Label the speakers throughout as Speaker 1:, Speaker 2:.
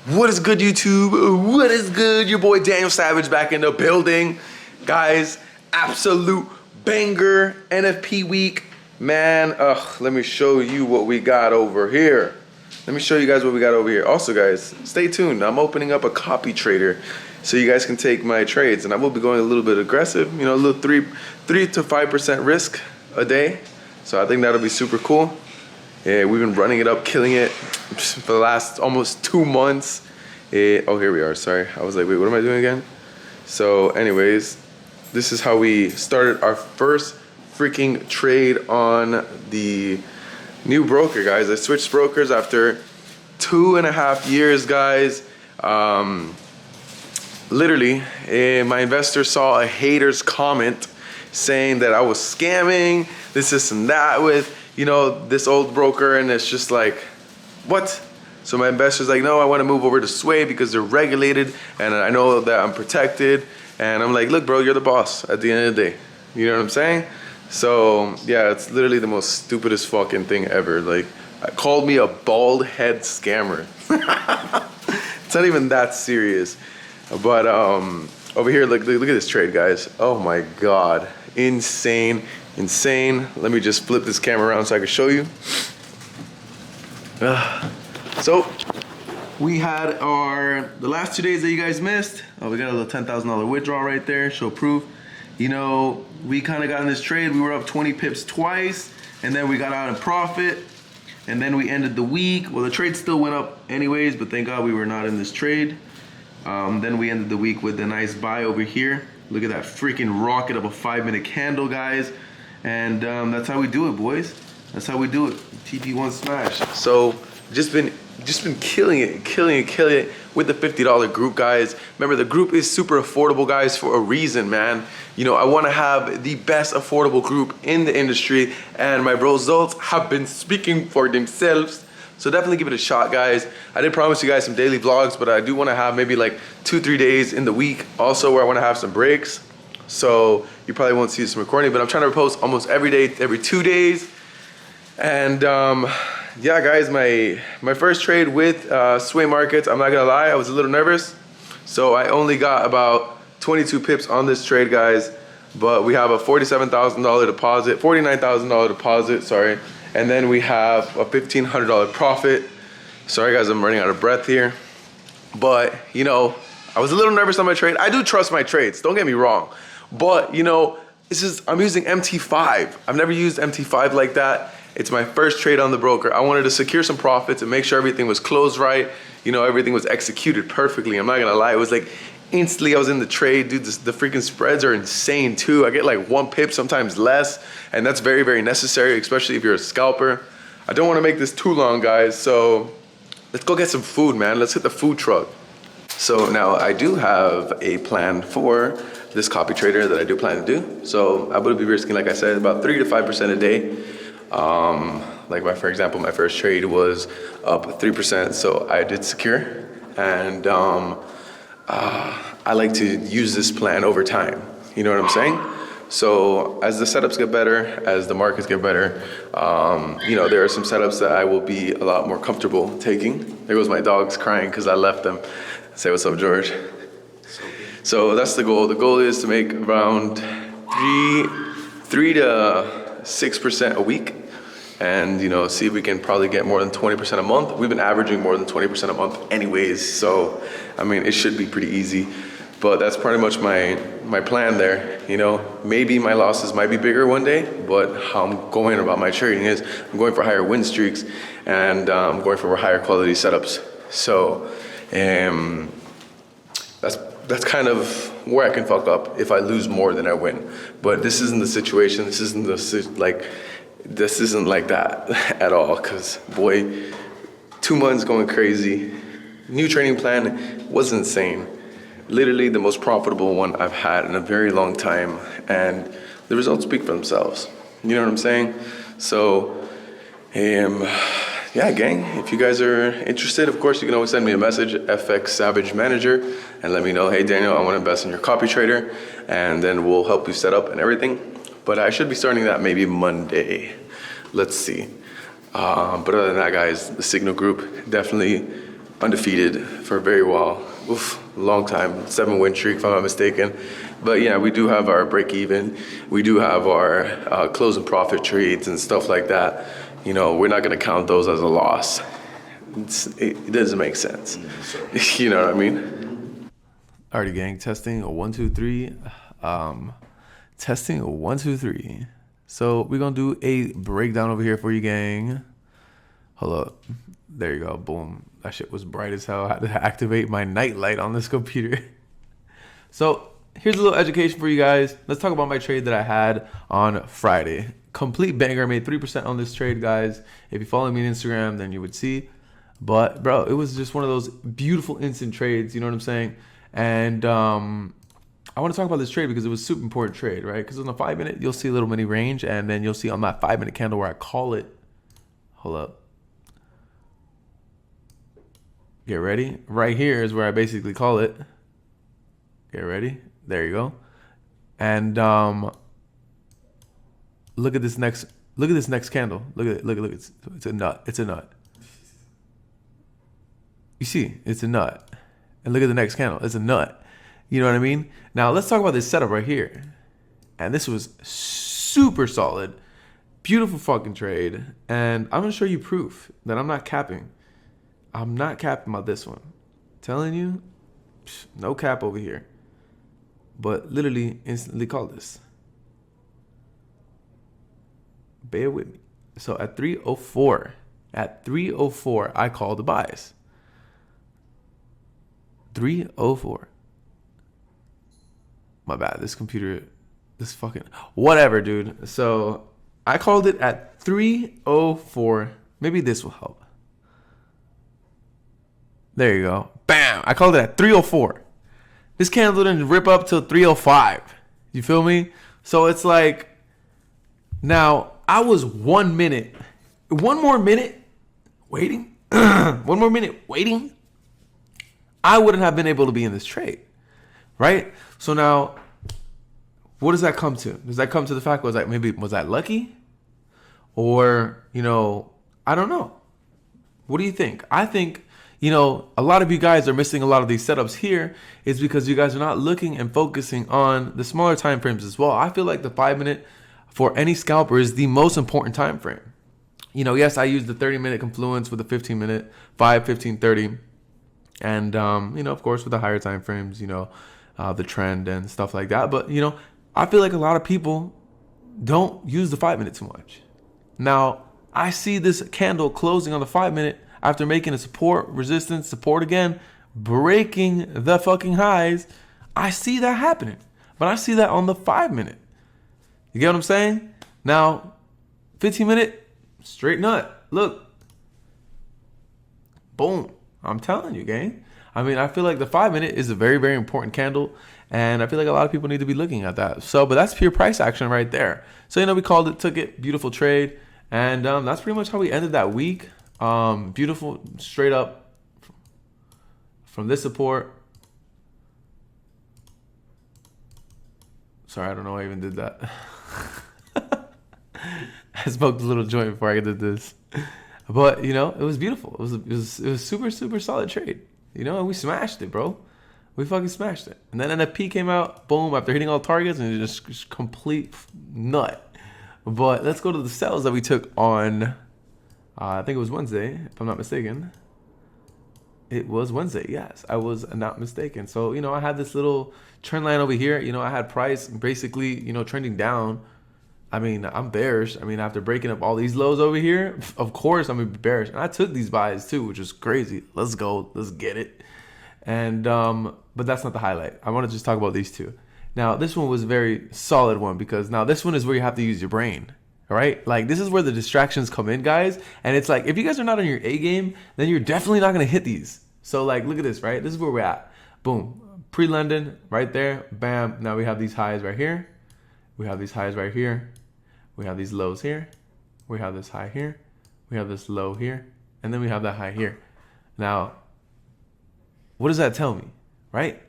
Speaker 1: What is good, YouTube? What is good? Your boy Daniel Savage back in the building. Guys, absolute banger NFP week. Man, let me show you what we got over here. Let me show you guys what we got over here. Also, guys, stay tuned. I'm opening up a copy trader so you guys can take my trades. And I will be going a little bit aggressive, you know, a little 3 to 5% risk a day. So I think that'll be super cool. Yeah, we've been running it up, killing it for the last almost 2 months. Oh, here we are, sorry. I was like, wait, what am I doing again? So anyways, this is how we started our first freaking trade on the new broker, guys. I switched brokers after 2.5 years, guys. Literally, my investor saw a hater's comment saying that I was scamming, this and that with, you know, this old broker, and it's just like, what? So my investor's like, no, I want to move over to Sway because they're regulated and I know that I'm protected. And I'm like, look, bro, you're the boss at the end of the day. You know what I'm saying? So yeah, it's literally the most stupidest fucking thing ever. Like, called me a bald head scammer. It's not even that serious. But over here, look at this trade, guys. Oh my God, insane. Let me just flip this camera around so I can show you. So we had the last 2 days that you guys missed. We got a little $10,000 withdrawal right there, show proof. You know, we kind of got in this trade. We were up 20 pips twice, and then we got out in profit, and then we ended the week. Well, the trade still went up anyways, but thank God we were not in this trade. Then we ended the week with a nice buy over here. Look at that freaking rocket of a 5-minute candle, guys. And that's how we do it, boys. That's how we do it. TP1 smash. So just been killing it with the $50 group, guys. Remember, the group is super affordable, guys, for a reason, man. You know, I want to have the best affordable group in the industry, and my results have been speaking for themselves. So definitely give it a shot, guys. I did promise you guys some daily vlogs, but I do want to have maybe like 2-3 days in the week also where I want to have some breaks. So you probably won't see some recording, but I'm trying to post almost every day, every 2 days. And yeah, guys, my first trade with Sway Markets, I'm not gonna lie, I was a little nervous. So I only got about 22 pips on this trade, guys. But we have a $47,000 deposit, $49,000 deposit, sorry. And then we have a $1,500 profit. Sorry, guys, I'm running out of breath here. But, you know, I was a little nervous on my trade. I do trust my trades, don't get me wrong. But, you know, I'm using MT5. I've never used MT5 like that. It's my first trade on the broker. I wanted to secure some profits and make sure everything was closed right. You know, everything was executed perfectly. I'm not gonna lie, it was like instantly I was in the trade. Dude, the freaking spreads are insane too. I get like 1 pip, sometimes less, and that's very, very necessary, especially if you're a scalper. I don't wanna make this too long, guys, so let's go get some food, man. Let's hit the food truck. So now I do have a plan for this copy trader that I do plan to do. So I would be risking, like I said, about 3 to 5% a day. For example, my first trade was up 3%, so I did secure. And I like to use this plan over time. You know what I'm saying? So as the setups get better, as the markets get better, you know, there are some setups that I will be a lot more comfortable taking. There goes my dogs crying because I left them. Say what's up, George. So that's the goal. The goal is to make around 3 to 6% a week, and you know, see if we can probably get more than 20% a month. We've been averaging more than 20% a month anyways, so I mean, it should be pretty easy. But that's pretty much my plan there. You know, maybe my losses might be bigger one day, but how I'm going about my trading is I'm going for higher win streaks, and I'm going for higher quality setups. So that's kind of where I can fuck up if I lose more than I win. But this isn't the situation. This isn't like that at all. Cause boy, 2 months going crazy. New training plan was insane. Literally the most profitable one I've had in a very long time, and the results speak for themselves. You know what I'm saying? So, yeah, gang, if you guys are interested, of course, you can always send me a message, FX Savage Manager, and let me know, hey, Daniel, I want to invest in your copy trader, and then we'll help you set up and everything. But I should be starting that maybe Monday. Let's see. But other than that, guys, the Signal group, definitely undefeated for a very while. Oof, long time, 7-win streak if I'm not mistaken. But yeah, we do have our break even. We do have our closing profit trades and stuff like that. You know, we're not gonna count those as a loss. It doesn't make sense. You know what I mean? Alrighty, gang, testing a 1, 2, 3. Testing a 1, 2, 3. So we're gonna do a breakdown over here for you, gang. Hold up. There you go. Boom. That shit was bright as hell. I had to activate my night light on this computer. So here's a little education for you guys. Let's talk about my trade that I had on Friday. Complete banger. I made 3% on this trade, guys. If you follow me on Instagram, then you would see. But bro, it was just one of those beautiful instant trades. You know what I'm saying? And I want to talk about this trade because it was a super important trade, right? Because on the 5-minute, you'll see a little mini range, and then you'll see on that 5-minute candle where I call it. Hold up. Get ready. Right here is where I basically call it. Get ready. There you go. And look at this next candle. Look at it. Look. It's a nut. It's a nut. You see, it's a nut. And look at the next candle. It's a nut. You know what I mean? Now let's talk about this setup right here. And this was super solid. Beautiful fucking trade. And I'm gonna show you proof that I'm not capping. I'm not capping about this one. Telling you, no cap over here. But literally instantly call this. Bear with me. So at 3:04, I call the buys. 3:04. My bad. This computer, this fucking whatever, dude. So I called it at 3:04. Maybe this will help. There you go. Bam! I called it at 3:04. This candle didn't rip up till 3:05. You feel me? So it's like, now I was 1 minute, one more minute waiting, one more minute waiting, I wouldn't have been able to be in this trade, right? So now, what does that come to? Does that come to the fact, was that lucky? Or, you know, I don't know. What do you think? I think, you know, a lot of you guys are missing a lot of these setups here is because you guys are not looking and focusing on the smaller time frames as well. I feel like the 5-minute for any scalper is the most important time frame. You know, yes, I use the 30-minute confluence with the 15-minute, 5, 15, 30. And, you know, of course, with the higher time frames, you know, the trend and stuff like that. But, you know, I feel like a lot of people don't use the 5-minute too much. Now, I see this candle closing on the 5-minute after making a support, resistance, support again, breaking the fucking highs. I see that happening. But I see that on the 5-minute. You get what I'm saying? Now, 15-minute, straight nut. Look. Boom. I'm telling you, gang. I mean, I feel like the 5-minute is a very, very important candle. And I feel like a lot of people need to be looking at that. So, but that's pure price action right there. So, you know, we called it, took it, beautiful trade. And that's pretty much how we ended that week. Beautiful, straight up from this support. Sorry, I don't know why I even did that. I smoked a little joint before I did this. But, you know, it was beautiful. It was super, super solid trade. You know, and we smashed it, bro. We fucking smashed it. And then NFP came out, boom, after hitting all targets, and it just complete nut. But let's go to the sells that we took on, I think it was Wednesday, if I'm not mistaken. It was Wednesday, yes. I was not mistaken. So, you know, I had this little trend line over here. You know, I had price basically, you know, trending down. I mean, I'm bearish. I mean, after breaking up all these lows over here, of course I'm gonna be bearish. And I took these buys too, which is crazy. Let's go. Let's get it. And but that's not the highlight. I want to just talk about these two. Now, this one was a very solid one because now this one is where you have to use your brain, right? Like, this is where the distractions come in, guys. And it's like, if you guys are not on your A game, then you're definitely not going to hit these. So, like, look at this, right? This is where we're at. Boom. Pre-London right there. Bam. Now we have these highs right here. We have these highs right here. We have these lows here. We have this high here. We have this low here. And then we have that high here. Now, what does that tell me, right?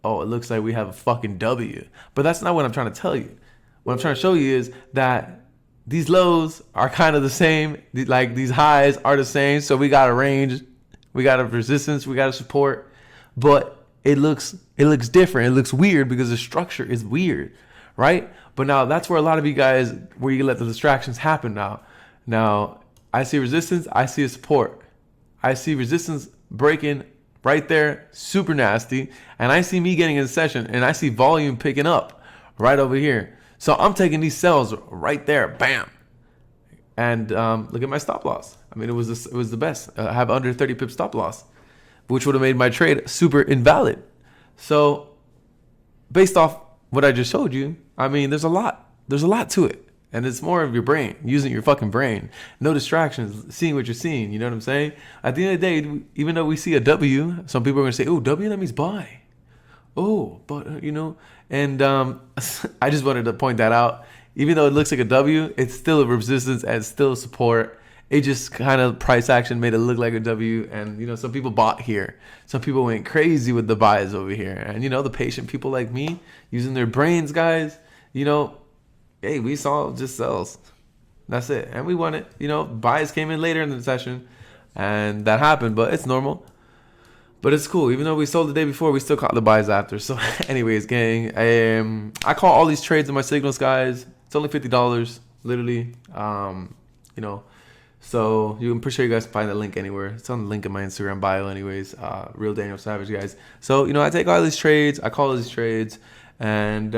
Speaker 1: Oh, it looks like we have a fucking W. But that's not what I'm trying to tell you. What I'm trying to show you is that these lows are kind of the same. Like, these highs are the same. So we got a range we got a resistance, we got a support, but it looks different. It looks weird because the structure is weird, right? But now that's where a lot of you guys, where you let the distractions happen now. Now, I see resistance, I see a support. I see resistance breaking right there, super nasty. And I see me getting in a session, and I see volume picking up right over here. So I'm taking these sells right there, bam. And look at my stop loss. I mean, it was the best. I have under 30 pip stop loss, which would have made my trade super invalid. So based off what I just showed you, I mean, there's a lot to it. And it's more of your brain, using your fucking brain. No distractions, seeing what you're seeing. You know what I'm saying? At the end of the day, even though we see a W, some people are going to say, oh, W, that means buy. Oh, but, you know, and I just wanted to point that out. Even though it looks like a W, it's still a resistance and still support. It just kind of price action made it look like a W. And, you know, some people bought here. Some people went crazy with the buys over here. And, you know, the patient people like me using their brains, guys, you know, hey, we saw just sells. That's it. And we won it. You know, buys came in later in the session. And that happened, but it's normal. But it's cool. Even though we sold the day before, we still caught the buys after. So anyways, gang, I call all these trades in my signals, guys. It's only $50, literally. You know, so I'm pretty sure you guys can find the link anywhere. It's on the link in my Instagram bio anyways. Real Daniel Savage, guys. So, you know, I take all these trades. I call these trades. And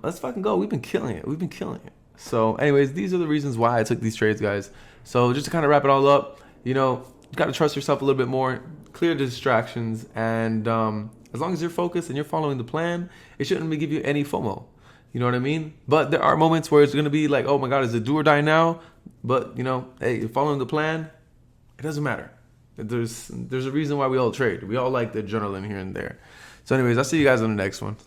Speaker 1: let's fucking go. We've been killing it. So anyways, these are the reasons why I took these trades, guys. So just to kind of wrap it all up, you know, you got to trust yourself a little bit more, clear the distractions, and as long as you're focused and you're following the plan, it shouldn't give you any FOMO. You know what I mean? But there are moments where it's going to be like, oh my God, is it do or die now? But, you know, hey, you're following the plan. It doesn't matter. There's a reason why we all trade. We all like the adrenaline here and there. So anyways, I'll see you guys on the next one.